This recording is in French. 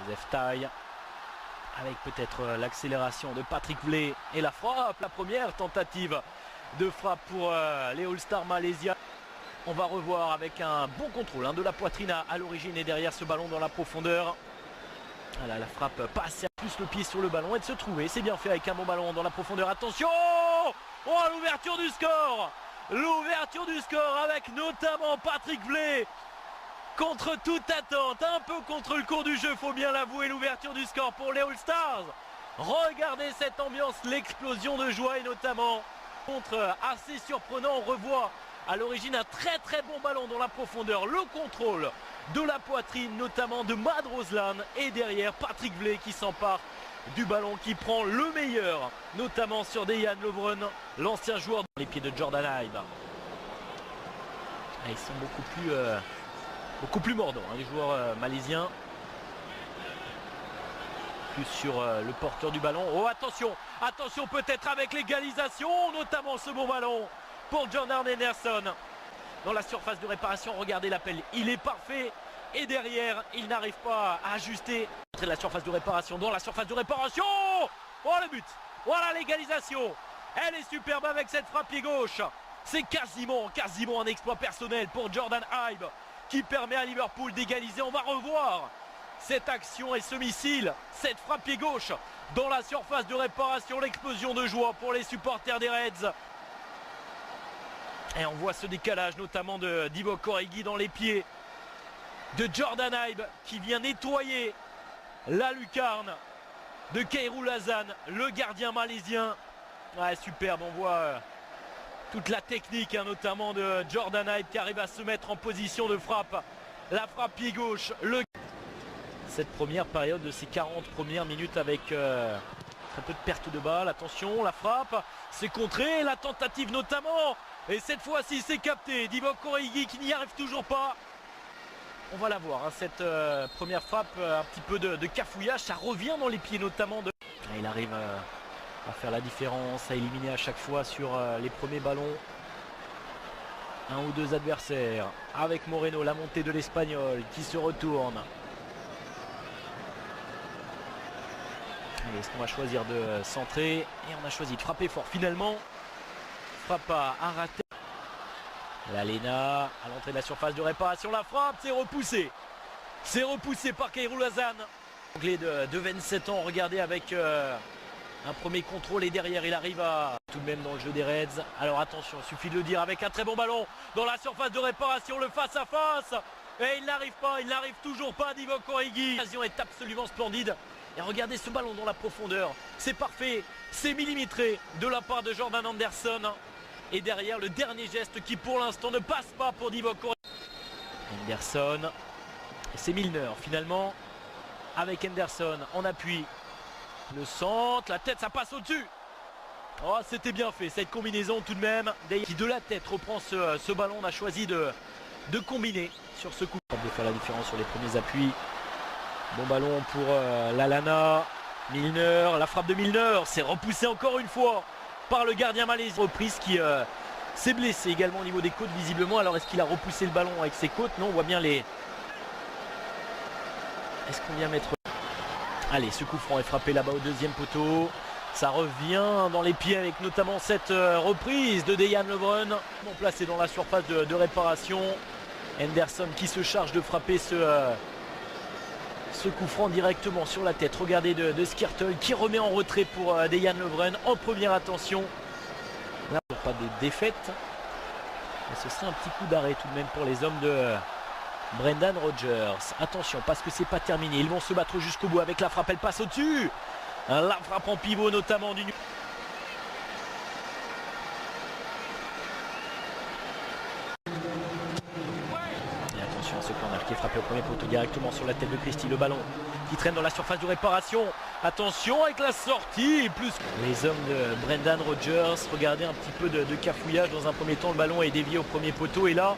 Joseph Taille. Avec peut-être l'accélération de Patrick Vlé et la frappe, la première tentative de frappe pour les All-Stars malaisiens. On va revoir avec un bon contrôle de la poitrine à l'origine et derrière ce ballon dans la profondeur. Voilà, la frappe passe plus le pied sur le ballon et de se trouver. C'est bien fait avec un bon ballon dans la profondeur. Attention! Oh, l'ouverture du score! L'ouverture du score avec notamment Patrick Vlé. Contre toute attente, un peu contre le cours du jeu, faut bien l'avouer, l'ouverture du score pour les All-Stars. Regardez cette ambiance, l'explosion de joie et notamment contre assez surprenant. On revoit à l'origine un très bon ballon dans la profondeur, le contrôle de la poitrine notamment de Mad Roslan et derrière Patrick Vlé qui s'empare du ballon, qui prend le meilleur notamment sur Dejan Lovren, l'ancien joueur dans les pieds de Jordan Ibe. Ils sont beaucoup plus mordants, les joueurs malaisiens. Plus sur le porteur du ballon. Oh, attention, attention peut-être avec l'égalisation, notamment ce bon ballon pour Jordan Henderson. Dans la surface de réparation, regardez l'appel, il est parfait. Et derrière, il n'arrive pas à ajuster. Entrée de la surface de réparation, dans la surface de réparation. Oh, le but. Voilà l'égalisation. Elle est superbe avec cette frappe pied gauche. C'est quasiment un exploit personnel pour Jordan Ibe, qui permet à Liverpool d'égaliser. On va revoir cette action et ce missile, cette frappe pied gauche dans la surface de réparation, l'explosion de joie pour les supporters des Reds. Et on voit ce décalage notamment de Divock Origi dans les pieds de Jordan Ibe qui vient nettoyer la lucarne de Khairul Hassan, le gardien malaisien. Ouais, superbe, on voit toute la technique notamment de Jordan Ibe qui arrive à se mettre en position de frappe. La frappe pied gauche. Cette première période de ces 40 premières minutes avec un peu de perte de balle. Attention, la frappe, c'est contré, la tentative notamment. Et cette fois-ci, c'est capté. Divock Origi qui n'y arrive toujours pas. On va la voir, cette première frappe, un petit peu de cafouillage. Ça revient dans les pieds notamment de... Il arrive à faire la différence, à éliminer à chaque fois sur les premiers ballons un ou deux adversaires. Avec Moreno, la montée de l'Espagnol qui se retourne. Est-ce qu'on va choisir de centrer? Et on a choisi de frapper fort finalement. Frappe à rater. L'Alena à l'entrée de la surface de réparation. La frappe, c'est repoussé. C'est repoussé par Khairul Hassan. Anglais de 27 ans, regardez avec un premier contrôle et derrière il arrive à tout de même dans le jeu des Reds. Alors attention, il suffit de le dire avec un très bon ballon dans la surface de réparation, le face à face. Et il n'arrive pas, il n'arrive toujours pas. Divock Origi. L'occasion est absolument splendide. Et regardez ce ballon dans la profondeur. C'est parfait, c'est millimétré de la part de Jordan Henderson. Et derrière le dernier geste qui pour l'instant ne passe pas pour Divock Origi. Henderson. Et c'est Milner finalement. Avec Henderson en appui. Le centre, la tête, ça passe au-dessus. Oh, c'était bien fait cette combinaison tout de même. Qui de la tête reprend ce ballon. On a choisi de combiner sur ce coup. De faire la différence sur les premiers appuis. Bon ballon pour Lallana. Milner, la frappe de Milner. C'est repoussé encore une fois par le gardien malaisien. Reprise qui s'est blessé également au niveau des côtes visiblement. Alors est-ce qu'il a repoussé le ballon avec ses côtes? Non, on voit bien les... Est-ce qu'on vient mettre... Allez, ce coup franc est frappé là-bas au deuxième poteau. Ça revient dans les pieds avec notamment cette reprise de Dejan Lovren. Bon placé dans la surface de réparation. Henderson qui se charge de frapper ce coup franc directement sur la tête. Regardez de Skrtel qui remet en retrait pour Dejan Lovren en première attention. Là, pas de défaite. Mais ce serait un petit coup d'arrêt tout de même pour les hommes de Brendan Rodgers. Attention parce que c'est pas terminé. Ils vont se battre jusqu'au bout avec la frappe. Elle passe au-dessus. La frappe en pivot notamment du... Ce corner qui est frappé au premier poteau directement sur la tête de Christie. Le ballon qui traîne dans la surface de réparation. Attention avec la sortie. Plus les hommes de Brendan Rodgers. Regardez un petit peu de cafouillage dans un premier temps. Le ballon est dévié au premier poteau. Et là,